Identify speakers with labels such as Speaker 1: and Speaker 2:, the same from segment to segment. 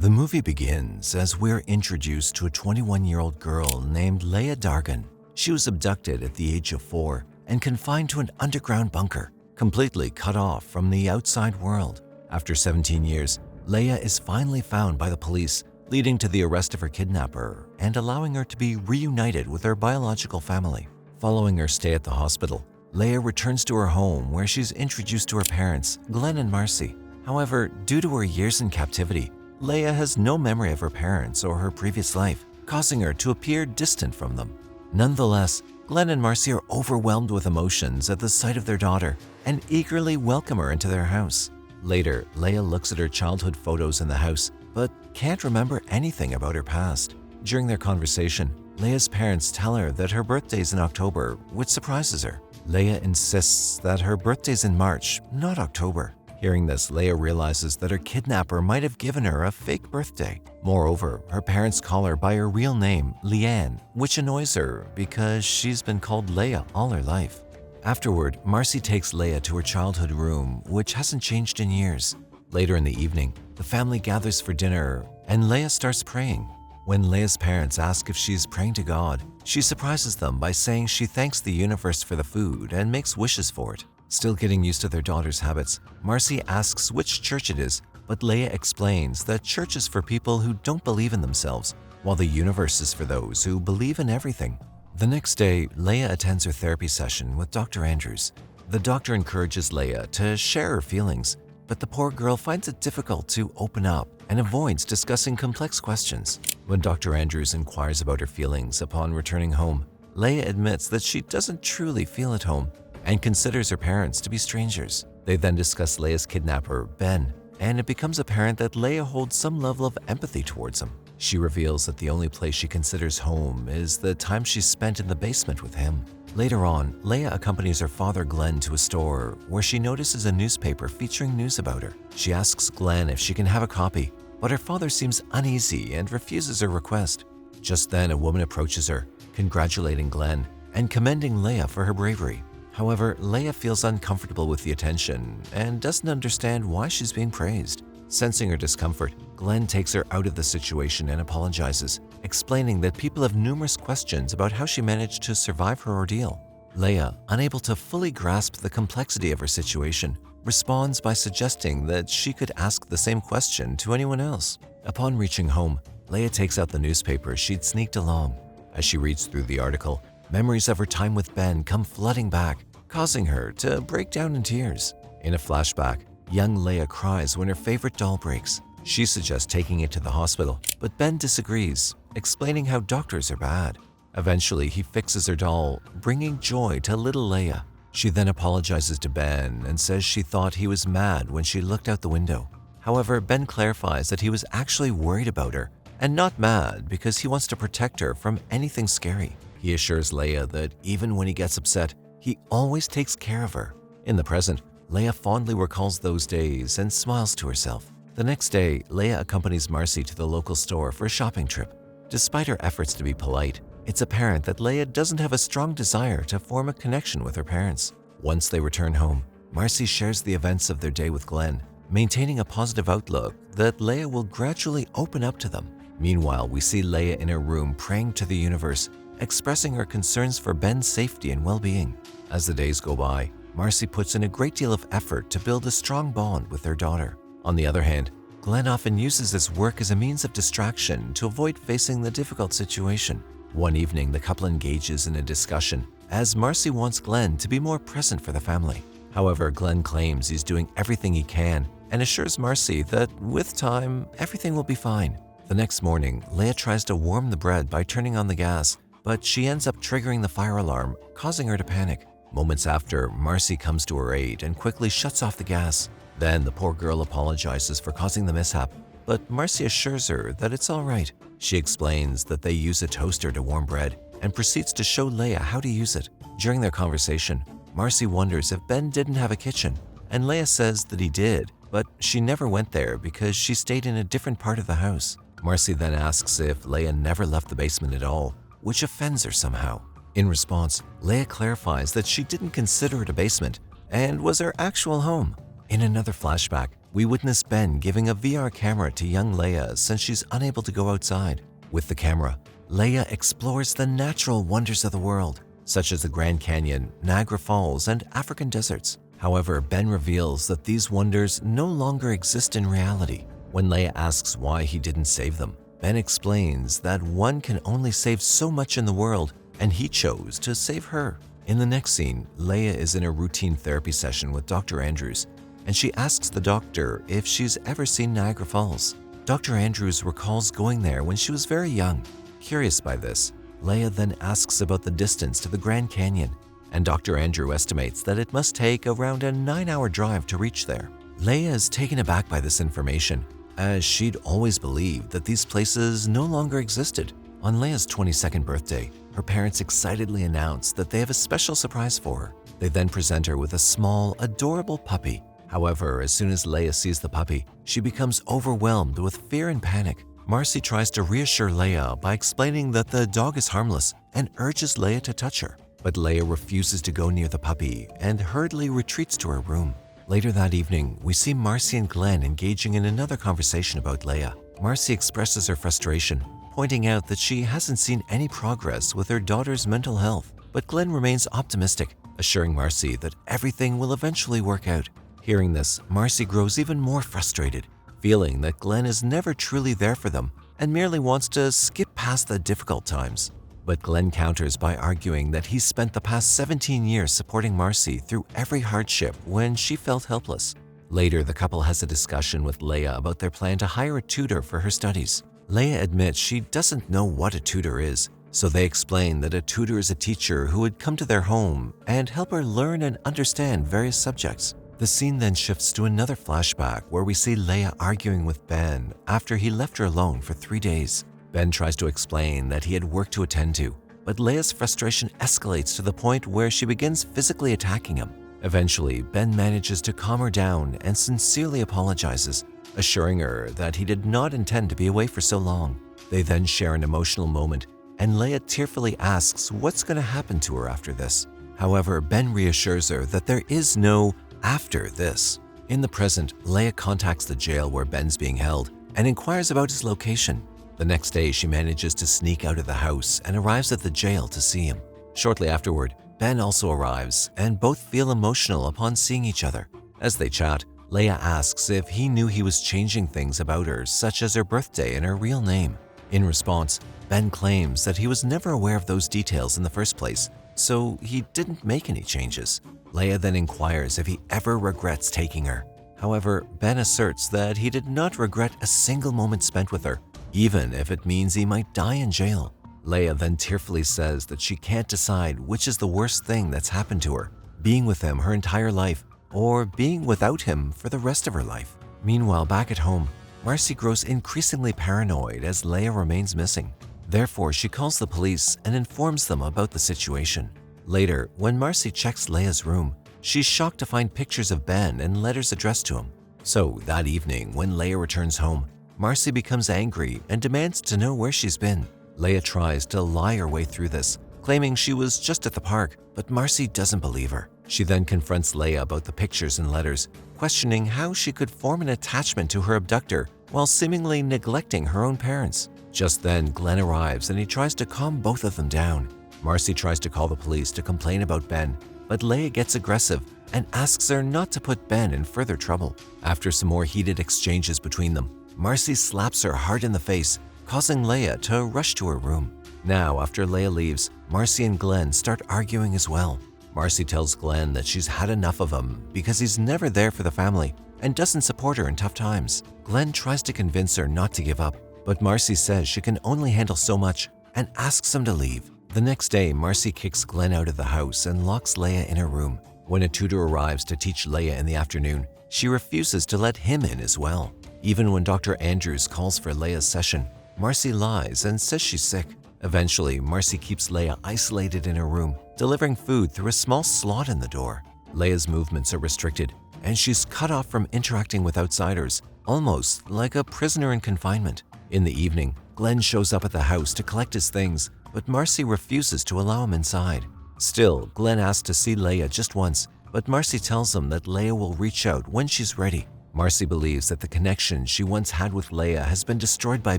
Speaker 1: The movie begins as we're introduced to a 21-year-old girl named Leah Dargan. She was abducted at the age of 4 and confined to an underground bunker, completely cut off from the outside world. After 17 years, Leah is finally found by the police, leading to the arrest of her kidnapper and allowing her to be reunited with her biological family. Following her stay at the hospital, Leah returns to her home where she's introduced to her parents, Glenn and Marcy. However, due to her years in captivity, Leah has no memory of her parents or her previous life, causing her to appear distant from them. Nonetheless, Glenn and Marcy are overwhelmed with emotions at the sight of their daughter and eagerly welcome her into their house. Later, Leah looks at her childhood photos in the house, but can't remember anything about her past. During their conversation, Leah's parents tell her that her birthday's in October, which surprises her. Leah insists that her birthday's in March, not October. Hearing this, Leah realizes that her kidnapper might have given her a fake birthday. Moreover, her parents call her by her real name, Leanne, which annoys her because she's been called Leah all her life. Afterward, Marcy takes Leah to her childhood room, which hasn't changed in years. Later in the evening, the family gathers for dinner and Leah starts praying. When Leah's parents ask if she's praying to God, she surprises them by saying she thanks the universe for the food and makes wishes for it. Still getting used to their daughter's habits, Marcy asks which church it is, but Leah explains that church is for people who don't believe in themselves, while the universe is for those who believe in everything. The next day, Leah attends her therapy session with Dr. Andrews. The doctor encourages Leah to share her feelings, but the poor girl finds it difficult to open up and avoids discussing complex questions. When Dr. Andrews inquires about her feelings upon returning home, Leah admits that she doesn't truly feel at home and considers her parents to be strangers. They then discuss Leah's kidnapper, Ben, and it becomes apparent that Leah holds some level of empathy towards him. She reveals that the only place she considers home is the time she spent in the basement with him. Later on, Leah accompanies her father Glenn to a store where she notices a newspaper featuring news about her. She asks Glenn if she can have a copy, but her father seems uneasy and refuses her request. Just then, a woman approaches her, congratulating Glenn and commending Leah for her bravery. However, Leah feels uncomfortable with the attention and doesn't understand why she's being praised. Sensing her discomfort, Glenn takes her out of the situation and apologizes, explaining that people have numerous questions about how she managed to survive her ordeal. Leah, unable to fully grasp the complexity of her situation, responds by suggesting that she could ask the same question to anyone else. Upon reaching home, Leah takes out the newspaper she'd sneaked along. As she reads through the article, memories of her time with Ben come flooding back, causing her to break down in tears. In a flashback, young Leah cries when her favorite doll breaks. She suggests taking it to the hospital, but Ben disagrees, explaining how doctors are bad. Eventually, he fixes her doll, bringing joy to little Leah. She then apologizes to Ben and says she thought he was mad when she looked out the window. However, Ben clarifies that he was actually worried about her and not mad because he wants to protect her from anything scary. He assures Leah that even when he gets upset, he always takes care of her. In the present, Leah fondly recalls those days and smiles to herself. The next day, Leah accompanies Marcy to the local store for a shopping trip. Despite her efforts to be polite, it's apparent that Leah doesn't have a strong desire to form a connection with her parents. Once they return home, Marcy shares the events of their day with Glenn, maintaining a positive outlook that Leah will gradually open up to them. Meanwhile, we see Leah in her room praying to the universe, expressing her concerns for Ben's safety and well-being. As the days go by, Marcy puts in a great deal of effort to build a strong bond with their daughter. On the other hand, Glenn often uses his work as a means of distraction to avoid facing the difficult situation. One evening, the couple engages in a discussion as Marcy wants Glenn to be more present for the family. However, Glenn claims he's doing everything he can and assures Marcy that with time, everything will be fine. The next morning, Leah tries to warm the bread by turning on the gas, but she ends up triggering the fire alarm, causing her to panic. Moments after, Marcy comes to her aid and quickly shuts off the gas. Then the poor girl apologizes for causing the mishap, but Marcy assures her that it's all right. She explains that they use a toaster to warm bread and proceeds to show Leah how to use it. During their conversation, Marcy wonders if Ben didn't have a kitchen, and Leah says that he did, but she never went there because she stayed in a different part of the house. Marcy then asks if Leah never left the basement at all, which offends her somehow. In response, Leah clarifies that she didn't consider it a basement and was her actual home. In another flashback, we witness Ben giving a VR camera to young Leia since she's unable to go outside. With the camera, Leia explores the natural wonders of the world, such as the Grand Canyon, Niagara Falls, and African deserts. However, Ben reveals that these wonders no longer exist in reality. When Leia asks why he didn't save them, Ben explains that one can only save so much in the world, and he chose to save her. In the next scene, Leia is in a routine therapy session with Dr. Andrews, and she asks the doctor if she's ever seen Niagara Falls. Dr. Andrews recalls going there when she was very young. Curious by this, Leia then asks about the distance to the Grand Canyon, and Dr. Andrew estimates that it must take around a 9-hour drive to reach there. Leia is taken aback by this information, as she'd always believed that these places no longer existed. On Leia's 22nd birthday, her parents excitedly announce that they have a special surprise for her. They then present her with a small, adorable puppy. However, as soon as Leia sees the puppy, she becomes overwhelmed with fear and panic. Marcy tries to reassure Leia by explaining that the dog is harmless and urges Leia to touch her. But Leia refuses to go near the puppy and hurriedly retreats to her room. Later that evening, we see Marcy and Glenn engaging in another conversation about Leia. Marcy expresses her frustration, pointing out that she hasn't seen any progress with her daughter's mental health. But Glenn remains optimistic, assuring Marcy that everything will eventually work out. Hearing this, Marcy grows even more frustrated, feeling that Glenn is never truly there for them and merely wants to skip past the difficult times. But Glenn counters by arguing that he's spent the past 17 years supporting Marcy through every hardship when she felt helpless. Later, the couple has a discussion with Leia about their plan to hire a tutor for her studies. Leia admits she doesn't know what a tutor is, so they explain that a tutor is a teacher who would come to their home and help her learn and understand various subjects. The scene then shifts to another flashback where we see Leia arguing with Ben after he left her alone for 3 days. Ben tries to explain that he had work to attend to, but Leia's frustration escalates to the point where she begins physically attacking him. Eventually, Ben manages to calm her down and sincerely apologizes, assuring her that he did not intend to be away for so long. They then share an emotional moment, and Leia tearfully asks what's going to happen to her after this. However, Ben reassures her that there is no after this. In the present, Leia contacts the jail where Ben's being held and inquires about his location. The next day, she manages to sneak out of the house and arrives at the jail to see him. Shortly afterward, Ben also arrives, and both feel emotional upon seeing each other. As they chat, Leia asks if he knew he was changing things about her, such as her birthday and her real name. In response, Ben claims that he was never aware of those details in the first place, so he didn't make any changes. Leia then inquires if he ever regrets taking her. However, Ben asserts that he did not regret a single moment spent with her, even if it means he might die in jail. Leia then tearfully says that she can't decide which is the worst thing that's happened to her, being with him her entire life or being without him for the rest of her life. Meanwhile, back at home, Marcy grows increasingly paranoid as Leia remains missing. Therefore, she calls the police and informs them about the situation. Later, when Marcy checks Leia's room, she's shocked to find pictures of Ben and letters addressed to him. So, that evening, when Leia returns home, Marcy becomes angry and demands to know where she's been. Leia tries to lie her way through this, claiming she was just at the park, but Marcy doesn't believe her. She then confronts Leia about the pictures and letters, questioning how she could form an attachment to her abductor while seemingly neglecting her own parents. Just then, Glenn arrives and he tries to calm both of them down. Marcy tries to call the police to complain about Ben, but Leia gets aggressive and asks her not to put Ben in further trouble. After some more heated exchanges between them, Marcy slaps her hard in the face, causing Leia to rush to her room. Now, after Leia leaves, Marcy and Glenn start arguing as well. Marcy tells Glenn that she's had enough of him because he's never there for the family and doesn't support her in tough times. Glenn tries to convince her not to give up, but Marcy says she can only handle so much and asks him to leave. The next day, Marcy kicks Glenn out of the house and locks Leia in her room. When a tutor arrives to teach Leia in the afternoon, she refuses to let him in as well. Even when Dr. Andrews calls for Leia's session, Marcy lies and says she's sick. Eventually, Marcy keeps Leia isolated in her room, delivering food through a small slot in the door. Leia's movements are restricted, and she's cut off from interacting with outsiders, almost like a prisoner in confinement. In the evening, Glenn shows up at the house to collect his things, but Marcy refuses to allow him inside. Still, Glenn asks to see Leia just once, but Marcy tells him that Leia will reach out when she's ready. Marcy believes that the connection she once had with Leia has been destroyed by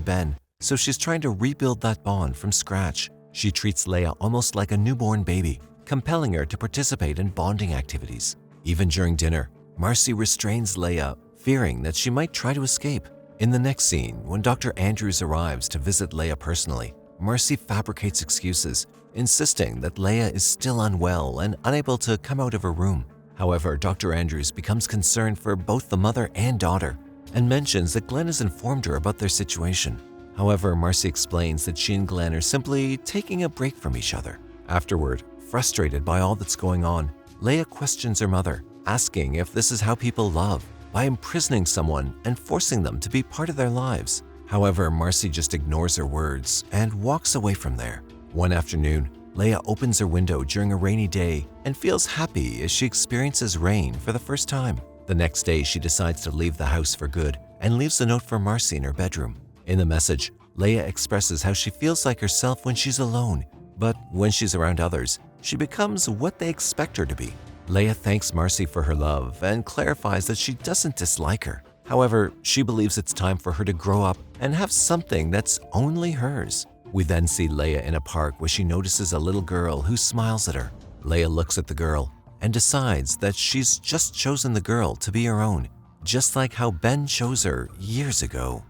Speaker 1: Ben, so she's trying to rebuild that bond from scratch. She treats Leia almost like a newborn baby, compelling her to participate in bonding activities. Even during dinner, Marcy restrains Leia, fearing that she might try to escape. In the next scene, when Dr. Andrews arrives to visit Leia personally, Marcy fabricates excuses, insisting that Leia is still unwell and unable to come out of her room. However, Dr. Andrews becomes concerned for both the mother and daughter and mentions that Glenn has informed her about their situation. However, Marcy explains that she and Glenn are simply taking a break from each other. Afterward, frustrated by all that's going on, Leia questions her mother, asking if this is how people love, by imprisoning someone and forcing them to be part of their lives. However, Marcy just ignores her words and walks away from there. One afternoon, Leia opens her window during a rainy day and feels happy as she experiences rain for the first time. The next day, she decides to leave the house for good and leaves a note for Marcy in her bedroom. In the message, Leia expresses how she feels like herself when she's alone, but when she's around others, she becomes what they expect her to be. Leia thanks Marcy for her love and clarifies that she doesn't dislike her. However, she believes it's time for her to grow up and have something that's only hers. We then see Leia in a park where she notices a little girl who smiles at her. Leia looks at the girl and decides that she's just chosen the girl to be her own, just like how Ben chose her years ago.